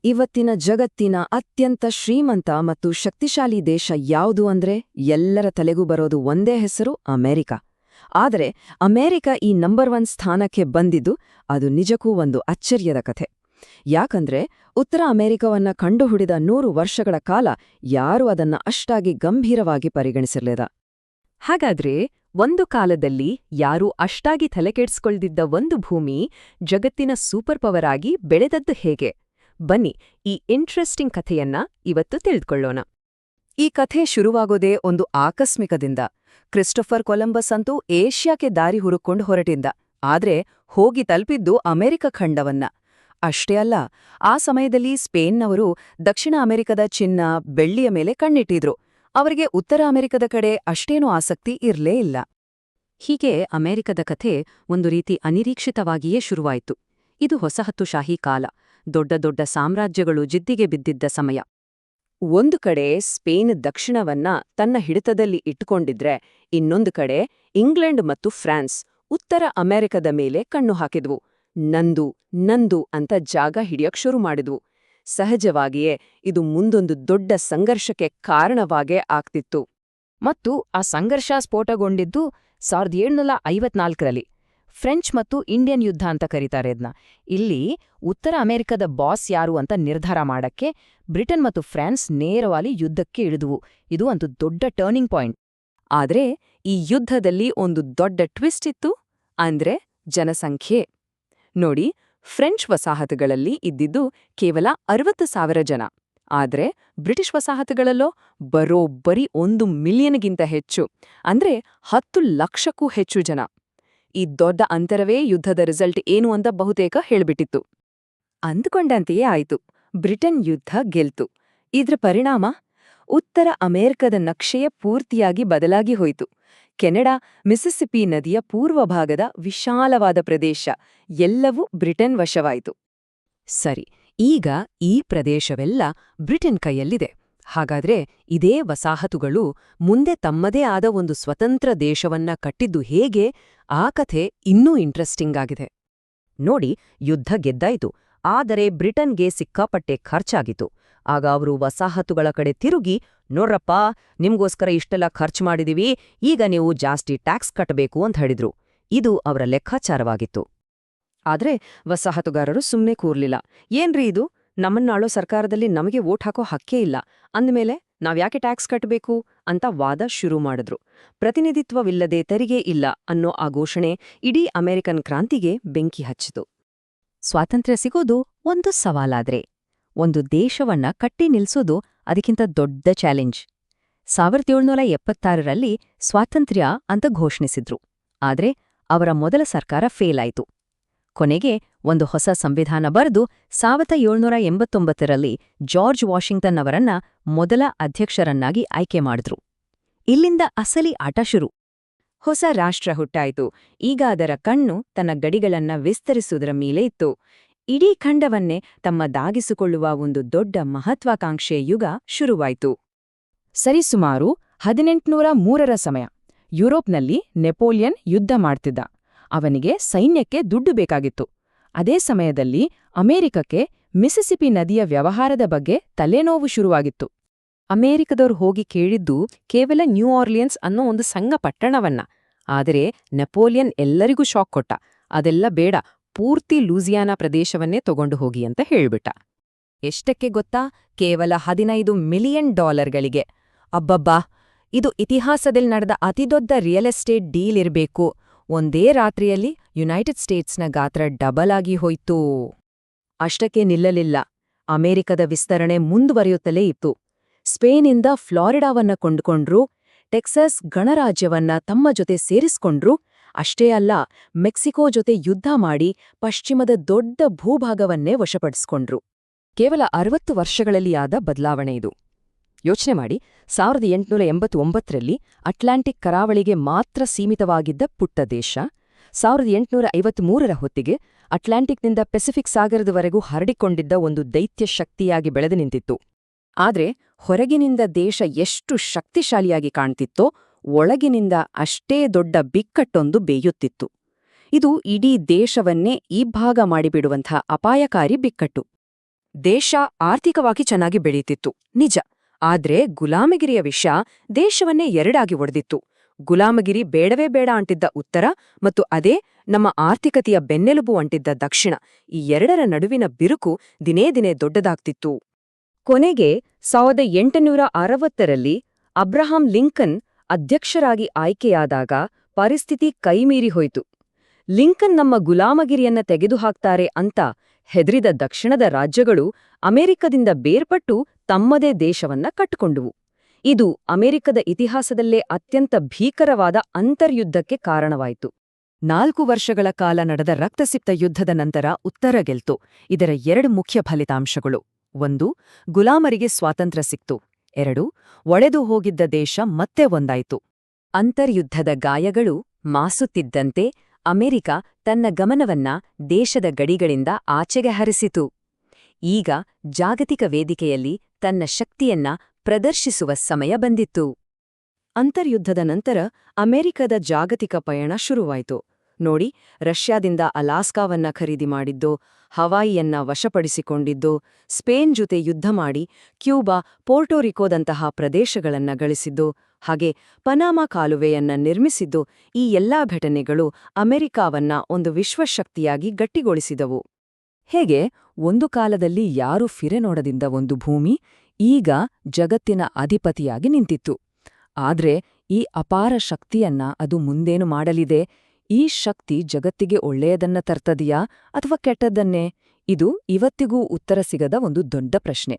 ಇವತ್ತಿನ ಜಗತ್ತಿನ ಅತ್ಯಂತ ಶ್ರೀಮಂತ ಮತ್ತು ಶಕ್ತಿಶಾಲಿ ದೇಶ ಯಾವುದು ಅಂದ್ರೆ ಎಲ್ಲರ ತಲೆಗೂ ಬರೋದು ಒಂದೇ ಹೆಸರು ಅಮೆರಿಕ. ಆದರೆ ಅಮೆರಿಕ ಈ ನಂಬರ್ 1 ಸ್ಥಾನಕ್ಕೆ ಬಂದಿದ್ದು ಅದು ನಿಜಕ್ಕೂ ಒಂದು ಅಚ್ಚರಿಯದ ಕಥೆ. ಯಾಕಂದ್ರೆ ಉತ್ತರ ಅಮೆರಿಕವನ್ನ ಕಂಡುಹಿಡಿದ 100 ವರ್ಷಗಳ ಕಾಲ ಯಾರೂ ಅದನ್ನ ಅಷ್ಟಾಗಿ ಗಂಭೀರವಾಗಿ ಪರಿಗಣಿಸಿರಲಿಲ್ಲ. ಹಾಗಾದ್ರೆ ಒಂದು ಕಾಲದಲ್ಲಿ ಯಾರೂ ಅಷ್ಟಾಗಿ ತಲೆಕೆಡ್ಸ್ಕೊಳ್ದಿದ್ದ ಒಂದು ಭೂಮಿ ಜಗತ್ತಿನ ಸೂಪರ್ ಪವರ್ ಆಗಿ ಬೆಳೆದದ್ದು ಹೇಗೆ? ಬನ್ನಿ, ಈ ಇಂಟ್ರೆಸ್ಟಿಂಗ್ ಕಥೆಯನ್ನ ಇವತ್ತು ತಿಳಿದುಕೊಳ್ಳೋಣ. ಈ ಕಥೆ ಶುರುವಾಗೋದೇ ಒಂದು ಆಕಸ್ಮಿಕದಿಂದ. ಕ್ರಿಸ್ಟೋಫರ್ ಕೊಲಂಬಸ್ ಅಂತೂ ಏಷ್ಯಾಕ್ಕೆ ದಾರಿ ಹುರುಕೊಂಡು ಹೊರಟಿದ್ದ. ಆದ್ರೆ ಹೋಗಿ ತಲುಪಿದ್ದು ಅಮೆರಿಕ ಖಂಡವನ್ನ. ಅಷ್ಟೇ ಅಲ್ಲ, ಆ ಸಮಯದಲ್ಲಿ ಸ್ಪೇನ್ನವರು ದಕ್ಷಿಣ ಅಮೆರಿಕದ ಚಿನ್ನ, ಬೆಳ್ಳಿಯ ಮೇಲೆ ಕಣ್ಣಿಟ್ಟಿದ್ರು. ಅವರಿಗೆ ಉತ್ತರ ಅಮೆರಿಕದ ಕಡೆ ಅಷ್ಟೇನೂ ಆಸಕ್ತಿ ಇರ್ಲೇ ಇಲ್ಲ. ಹೀಗೆ ಅಮೆರಿಕದ ಕಥೆ ಒಂದು ರೀತಿ ಅನಿರೀಕ್ಷಿತವಾಗಿಯೇ ಶುರುವಾಯಿತು. ಇದು ಹೊಸಹತ್ತುಶಾಹಿ ಕಾಲ. ದೊಡ್ಡ ದೊಡ್ಡ ಸಾಮ್ರಾಜ್ಯಗಳು ಜಿದ್ದಿಗೆ ಬಿದ್ದಿದ್ದ ಸಮಯ. ಒಂದು ಕಡೆ ಸ್ಪೇನ್ ದಕ್ಷಿಣವನ್ನ ತನ್ನ ಹಿಡಿತದಲ್ಲಿ ಇಟ್ಟುಕೊಂಡಿದ್ರೆ, ಇನ್ನೊಂದು ಕಡೆ ಇಂಗ್ಲೆಂಡ್ ಮತ್ತು ಫ್ರಾನ್ಸ್ ಉತ್ತರ ಅಮೆರಿಕದ ಮೇಲೆ ಕಣ್ಣು ಹಾಕಿದ್ವು. ನಂದು ನಂದು ಅಂತ ಜಾಗ ಹಿಡಿಯಕ್ ಶುರು ಮಾಡಿದ್ವು. ಸಹಜವಾಗಿಯೇ ಇದು ಮುಂದೊಂದು ದೊಡ್ಡ ಸಂಘರ್ಷಕ್ಕೆ ಕಾರಣವಾಗೇ ಆಗ್ತಿತ್ತು. ಮತ್ತು ಆ ಸಂಘರ್ಷ ಸ್ಫೋಟಗೊಂಡಿದ್ದು 1754ರಲ್ಲಿ. ಫ್ರೆಂಚ್ ಮತ್ತು ಇಂಡಿಯನ್ ಯುದ್ಧ ಅಂತ ಕರೀತಾರೆ ಇದನ್ನ. ಇಲ್ಲಿ ಉತ್ತರ ಅಮೆರಿಕದ ಬಾಸ್ ಯಾರು ಅಂತ ನಿರ್ಧಾರ ಮಾಡಕ್ಕೆ ಬ್ರಿಟನ್ ಮತ್ತು ಫ್ರಾನ್ಸ್ ನೇರವಾಗಿ ಯುದ್ಧಕ್ಕೆ ಇಳಿದುವು. ಇದು ಒಂದು ದೊಡ್ಡ ಟರ್ನಿಂಗ್ ಪಾಯಿಂಟ್. ಆದ್ರೆ ಈ ಯುದ್ಧದಲ್ಲಿ ಒಂದು ದೊಡ್ಡ ಟ್ವಿಸ್ಟ್ ಇತ್ತು, ಅಂದ್ರೆ ಜನಸಂಖ್ಯೆ. ನೋಡಿ, ಫ್ರೆಂಚ್ ವಸಾಹತುಗಳಲ್ಲಿ ಇದ್ದಿದ್ದು ಕೇವಲ 60,000 ಜನ. ಆದ್ರೆ ಬ್ರಿಟಿಷ್ ವಸಾಹತುಗಳಲ್ಲೋ ಬರೋಬ್ಬರಿ 1 ಮಿಲಿಯನ್ಗಿಂತ ಹೆಚ್ಚು, ಅಂದ್ರೆ 10 ಲಕ್ಷಕ್ಕೂ ಹೆಚ್ಚು ಜನ. ಈ ದೊಡ್ಡ ಅಂತರವೇ ಯುದ್ಧದ ರಿಸಲ್ಟ್ ಏನು ಅಂತ ಬಹುತೇಕ ಹೇಳ್ಬಿಟ್ಟಿತ್ತು. ಅಂದುಕೊಂಡಂತೆಯೇ ಆಯ್ತು. ಬ್ರಿಟನ್ ಯುದ್ಧ ಗೆಲ್ತು. ಇದ್ರ ಪರಿಣಾಮ ಉತ್ತರ ಅಮೆರಿಕದ ನಕ್ಷೆಯ ಪೂರ್ತಿಯಾಗಿ ಬದಲಾಗಿ ಹೋಯಿತು. ಕೆನಡಾ, ಮಿಸಿಸಿಪ್ಪಿ ನದಿಯ ಪೂರ್ವ ಭಾಗದ ವಿಶಾಲವಾದ ಪ್ರದೇಶ ಎಲ್ಲವೂ ಬ್ರಿಟನ್ ವಶವಾಯಿತು. ಸರಿ, ಈಗ ಈ ಪ್ರದೇಶವೆಲ್ಲ ಬ್ರಿಟನ್ ಕೈಯಲ್ಲಿದೆ. ಹಾಗಾದ್ರೆ ಇದೇ ವಸಾಹತುಗಳು ಮುಂದೆ ತಮ್ಮದೇ ಆದ ಒಂದು ಸ್ವತಂತ್ರ ದೇಶವನ್ನ ಕಟ್ಟಿದ್ದು ಹೇಗೆ? ಆ ಕಥೆ ಇನ್ನೂ ಇಂಟ್ರೆಸ್ಟಿಂಗ್ ಆಗಿದೆ. ನೋಡಿ, ಯುದ್ಧ ಗೆದ್ದಾಯಿತು, ಆದರೆ ಬ್ರಿಟನ್ಗೆ ಸಿಕ್ಕಾಪಟ್ಟೆ ಖರ್ಚಾಗಿತ್ತು. ಆಗ ಅವರು ವಸಾಹತುಗಳ ಕಡೆ ತಿರುಗಿ, ನೋಡ್ರಪ್ಪ, ನಿಮ್ಗೋಸ್ಕರ ಇಷ್ಟೆಲ್ಲ ಖರ್ಚು ಮಾಡಿದೀವಿ, ಈಗ ನೀವು ಜಾಸ್ತಿ ಟ್ಯಾಕ್ಸ್ ಕಟ್ಟಬೇಕು ಅಂತ ಹೇಳಿದ್ರು. ಇದು ಅವರ ಲೆಕ್ಕಾಚಾರವಾಗಿತ್ತು. ಆದ್ರೆ ವಸಾಹತುಗಾರರು ಸುಮ್ನೆ ಕೂರ್ಲಿಲ್ಲ. ಏನ್ರೀ ಇದು, ನಮ್ಮನ್ನಾಳೋ ಸರ್ಕಾರದಲ್ಲಿ ನಮಗೆ ವೋಟ್ ಹಾಕೋ ಹಕ್ಕೇ ಇಲ್ಲ ಅಂದ್ಮೇಲೆ ನಾವ್ಯಾಕೆ ಟ್ಯಾಕ್ಸ್ ಕಟ್ಟಬೇಕು ಅಂತ ವಾದ ಶುರು ಮಾಡಿದ್ರು. ಪ್ರತಿನಿಧಿತ್ವವಿಲ್ಲದೆ ತೆರಿಗೆ ಇಲ್ಲ ಅನ್ನೋ ಆ ಘೋಷಣೆ ಇಡೀ ಅಮೆರಿಕನ್ ಕ್ರಾಂತಿಗೆ ಬೆಂಕಿ ಹಚ್ಚಿತು. ಸ್ವಾತಂತ್ರ್ಯ ಸಿಗೋದು ಒಂದು ಸವಾಲಾದ್ರೆ, ಒಂದು ದೇಶವನ್ನ ಕಟ್ಟಿ ನಿಲ್ಸೋದು ಅದಕ್ಕಿಂತ ದೊಡ್ಡ ಚಾಲೆಂಜ್. 1776ರಲ್ಲಿ ಸ್ವಾತಂತ್ರ್ಯ ಅಂತ ಘೋಷಣಿಸಿದ್ರು. ಆದ್ರೆ ಅವರ ಮೊದಲ ಸರ್ಕಾರ ಫೇಲ್ ಆಯಿತು. ಕೊನೆಗೆ ಒಂದು ಹೊಸ ಸಂವಿಧಾನ ಬರೆದು 1789ರಲ್ಲಿ ಜಾರ್ಜ್ ವಾಷಿಂಗ್ಟನ್ ಅವರನ್ನ ಮೊದಲ ಅಧ್ಯಕ್ಷರನ್ನಾಗಿ ಆಯ್ಕೆ ಮಾಡಿದ್ರು. ಇಲ್ಲಿಂದ ಅಸಲಿ ಆಟ ಶುರು. ಹೊಸ ರಾಷ್ಟ್ರ ಹುಟ್ಟಾಯಿತು. ಈಗ ಅದರ ಕಣ್ಣು ತನ್ನ ಗಡಿಗಳನ್ನ ವಿಸ್ತರಿಸುವುದರ ಮೇಲೆ ಇತ್ತು. ಇಡೀ ಖಂಡವನ್ನೇ ತಮ್ಮದಾಗಿಸಿಕೊಳ್ಳುವ ಒಂದು ದೊಡ್ಡ ಮಹತ್ವಾಕಾಂಕ್ಷೆಯ ಯುಗ ಶುರುವಾಯಿತು. ಸರಿಸುಮಾರು 1803ರ ಸಮಯ. ಯುರೋಪ್ನಲ್ಲಿ ನೆಪೋಲಿಯನ್ ಯುದ್ಧ ಮಾಡ್ತಿದ್ದ. ಅವನಿಗೆ ಸೈನ್ಯಕ್ಕೆ ದುಡ್ಡು ಬೇಕಾಗಿತ್ತು. ಅದೇ ಸಮಯದಲ್ಲಿ ಅಮೆರಿಕಕ್ಕೆ ಮಿಸಿಸಿಪ್ಪಿ ನದಿಯ ವ್ಯವಹಾರದ ಬಗ್ಗೆ ತಲೆನೋವು ಶುರುವಾಗಿತ್ತು. ಅಮೆರಿಕದವ್ರು ಹೋಗಿ ಕೇಳಿದ್ದು ಕೇವಲ ನ್ಯೂ ಆರ್ಲಿಯನ್ಸ್ ಅನ್ನೋ ಒಂದು ಸಣ್ಣ ಪಟ್ಟಣವನ್ನ. ಆದರೆ ನೆಪೋಲಿಯನ್ ಎಲ್ಲರಿಗೂ ಶಾಕ್ ಕೊಟ್ಟ. ಅದೆಲ್ಲ ಬೇಡ, ಪೂರ್ತಿ ಲೂಸಿಯಾನಾ ಪ್ರದೇಶವನ್ನೇ ತಗೊಂಡು ಹೋಗಿ ಅಂತ ಹೇಳ್ಬಿಟ್ಟ. ಎಷ್ಟಕ್ಕೆ ಗೊತ್ತಾ? ಕೇವಲ $15 ಮಿಲಿಯನ್. ಅಬ್ಬಬ್ಬಾ, ಇದು ಇತಿಹಾಸದಲ್ಲಿ ನಡೆದ ಅತಿದೊಡ್ಡ ರಿಯಲ್ ಎಸ್ಟೇಟ್ ಡೀಲ್ ಇರಬೇಕು. ಒಂದೇ ರಾತ್ರಿಯಲ್ಲಿ ಯುನೈಟೆಡ್ ಸ್ಟೇಟ್ಸ್ನ ಗಾತ್ರ ಡಬಲ್ ಆಗಿ ಹೋಯ್ತು. ಅಷ್ಟಕ್ಕೆ ನಿಲ್ಲಲಿಲ್ಲ. ಅಮೆರಿಕದ ವಿಸ್ತರಣೆ ಮುಂದುವರಿಯುತ್ತಲೇ ಇತ್ತು. ಸ್ಪೇನಿಂದ ಫ್ಲಾರಿಡಾವನ್ನ ಕೊಂಡುಕೊಂಡ್ರು, ಟೆಕ್ಸಾಸ್ ಗಣರಾಜ್ಯವನ್ನ ತಮ್ಮ ಜೊತೆ ಸೇರಿಸ್ಕೊಂಡ್ರು. ಅಷ್ಟೇ ಅಲ್ಲ, ಮೆಕ್ಸಿಕೋ ಜೊತೆ ಯುದ್ಧ ಮಾಡಿ ಪಶ್ಚಿಮದ ದೊಡ್ಡ ಭೂಭಾಗವನ್ನೇ ವಶಪಡಿಸ್ಕೊಂಡ್ರು. ಕೇವಲ 60 ವರ್ಷಗಳಲ್ಲಿ ಆದ ಬದಲಾವಣೆ ಇದು. ಯೋಚನೆ ಮಾಡಿ, 1889ರಲ್ಲಿ ಅಟ್ಲಾಂಟಿಕ್ ಕರಾವಳಿಗೆ ಮಾತ್ರ ಸೀಮಿತವಾಗಿದ್ದ ಪುಟ್ಟ ದೇಶ 1853ರ ಹೊತ್ತಿಗೆ ಅಟ್ಲಾಂಟಿಕ್ನಿಂದ ಪೆಸಿಫಿಕ್ ಸಾಗರದವರೆಗೂ ಹರಡಿಕೊಂಡಿದ್ದ ಒಂದು ದೈತ್ಯ ಶಕ್ತಿಯಾಗಿ ಬೆಳೆದು ನಿಂತಿತ್ತು. ಆದ್ರೆ ಹೊರಗಿನಿಂದ ದೇಶ ಎಷ್ಟು ಶಕ್ತಿಶಾಲಿಯಾಗಿ ಕಾಣ್ತಿತ್ತೋ, ಒಳಗಿನಿಂದ ಅಷ್ಟೇ ದೊಡ್ಡ ಬಿಕ್ಕಟ್ಟೊಂದು ಬೇಯುತ್ತಿತ್ತು. ಇದು ಇಡೀ ದೇಶವನ್ನೇ ಇಬ್ಬಾಗ ಮಾಡಿಬಿಡುವಂಥ ಅಪಾಯಕಾರಿ ಬಿಕ್ಕಟ್ಟು. ದೇಶ ಆರ್ಥಿಕವಾಗಿ ಚೆನ್ನಾಗಿ ಬೆಳೀತಿತ್ತು, ನಿಜ. ಆದ್ರೆ ಗುಲಾಮಗಿರಿಯ ವಿಷ ದೇಶವನ್ನೇ ಎರಡಾಗಿ ಒಡೆದಿತ್ತು. ಗುಲಾಮಗಿರಿ ಬೇಡವೇ ಬೇಡ ಅಂಟಿದ್ದ ಉತ್ತರ ಮತ್ತು ಅದೇ ನಮ್ಮ ಆರ್ಥಿಕತೆಯ ಬೆನ್ನೆಲುಬು ಅಂಟಿದ್ದ ದಕ್ಷಿಣ, ಈ ಎರಡರ ನಡುವಿನ ಬಿರುಕು ದಿನೇ ದಿನೇ ದೊಡ್ಡದಾಗ್ತಿತ್ತು. ಕೊನೆಗೆ 1860ರಲ್ಲಿ ಅಬ್ರಹಾಂ ಲಿಂಕನ್ ಅಧ್ಯಕ್ಷರಾಗಿ ಆಯ್ಕೆಯಾದಾಗ ಪರಿಸ್ಥಿತಿ ಕೈಮೀರಿ ಹೋಯಿತು. ಲಿಂಕನ್ ನಮ್ಮ ಗುಲಾಮಗಿರಿಯನ್ನ ತೆಗೆದುಹಾಕ್ತಾರೆ ಅಂತ ಹೆದರಿದ ದಕ್ಷಿಣದ ರಾಜ್ಯಗಳು ಅಮೆರಿಕದಿಂದ ಬೇರ್ಪಟ್ಟು ತಮ್ಮದೇ ದೇಶವನ್ನ ಕಟ್ಟಿಕೊಂಡುವು. ಇದು ಅಮೆರಿಕದ ಇತಿಹಾಸದಲ್ಲೇ ಅತ್ಯಂತ ಭೀಕರವಾದ ಅಂತರ್ಯುದ್ಧಕ್ಕೆ ಕಾರಣವಾಯಿತು. 4 ವರ್ಷಗಳ ಕಾಲ ನಡೆದ ರಕ್ತಸಿಕ್ತ ಯುದ್ಧದ ನಂತರ ಉತ್ತರ ಗೆಲ್ತು. ಇದರ 2 ಮುಖ್ಯ ಫಲಿತಾಂಶಗಳು: 1, ಗುಲಾಮರಿಗೆ ಸ್ವಾತಂತ್ರ್ಯ ಸಿಕ್ತು. 2, ಒಡೆದು ಹೋಗಿದ್ದ ದೇಶ ಮತ್ತೆ ಒಂದಾಯಿತು. ಅಂತರ್ಯುದ್ಧದ ಗಾಯಗಳು ಮಾಸುತ್ತಿದ್ದಂತೆ ಅಮೆರಿಕ ತನ್ನ ಗಮನವನ್ನ ದೇಶದ ಗಡಿಗಳಿಂದ ಆಚೆಗೆ ಹರಿಸಿತು. ಈಗ ಜಾಗತಿಕ ವೇದಿಕೆಯಲ್ಲಿ ತನ್ನ ಶಕ್ತಿಯನ್ನ ಪ್ರದರ್ಶಿಸುವ ಸಮಯ ಬಂದಿತ್ತು. ಅಂತರ್ಯುದ್ಧದ ನಂತರ ಅಮೆರಿಕದ ಜಾಗತಿಕ ಪಯಣ ಶುರುವಾಯಿತು. ನೋಡಿ, ರಷ್ಯಾದಿಂದ ಅಲಾಸ್ಕಾವನ್ನ ಖರೀದಿ ಮಾಡಿದ್ದು, ಹವಾಯಿಯನ್ನ ವಶಪಡಿಸಿಕೊಂಡಿದ್ದು, ಸ್ಪೇನ್ ಜೊತೆ ಯುದ್ಧ ಮಾಡಿ ಕ್ಯೂಬಾ, ಪೋರ್ಟೋರಿಕೋದಂತಹ ಪ್ರದೇಶಗಳನ್ನ ಗಳಿಸಿದ್ದು, ಹಾಗೆ ಪನಾಮಾ ಕಾಲುವೆಯನ್ನ ನಿರ್ಮಿಸಿದ್ದು, ಈ ಎಲ್ಲಾ ಘಟನೆಗಳು ಅಮೆರಿಕಾವನ್ನ ಒಂದು ವಿಶ್ವಶಕ್ತಿಯಾಗಿ ಗಟ್ಟಿಗೊಳಿಸಿದವು. ಹೇಗೆ ಒಂದು ಕಾಲದಲ್ಲಿ ಯಾರೂ ಫಿರೆ ನೋಡದಿಂದ ಒಂದು ಭೂಮಿ ಈಗ ಜಗತ್ತಿನ ಅಧಿಪತಿಯಾಗಿ ನಿಂತಿತ್ತು. ಆದ್ರೆ ಈ ಅಪಾರ ಶಕ್ತಿಯನ್ನ ಅದು ಮುಂದೇನು ಮಾಡಲಿದೆ? ಈ ಶಕ್ತಿ ಜಗತ್ತಿಗೆ ಒಳ್ಳೆಯದನ್ನ ತರ್ತದೆಯಾ ಅಥವಾ ಕೆಟ್ಟದ್ದನ್ನೇ? ಇದು ಇವತ್ತಿಗೂ ಉತ್ತರ ಸಿಗದ ಒಂದು ದೊಡ್ಡ ಪ್ರಶ್ನೆ.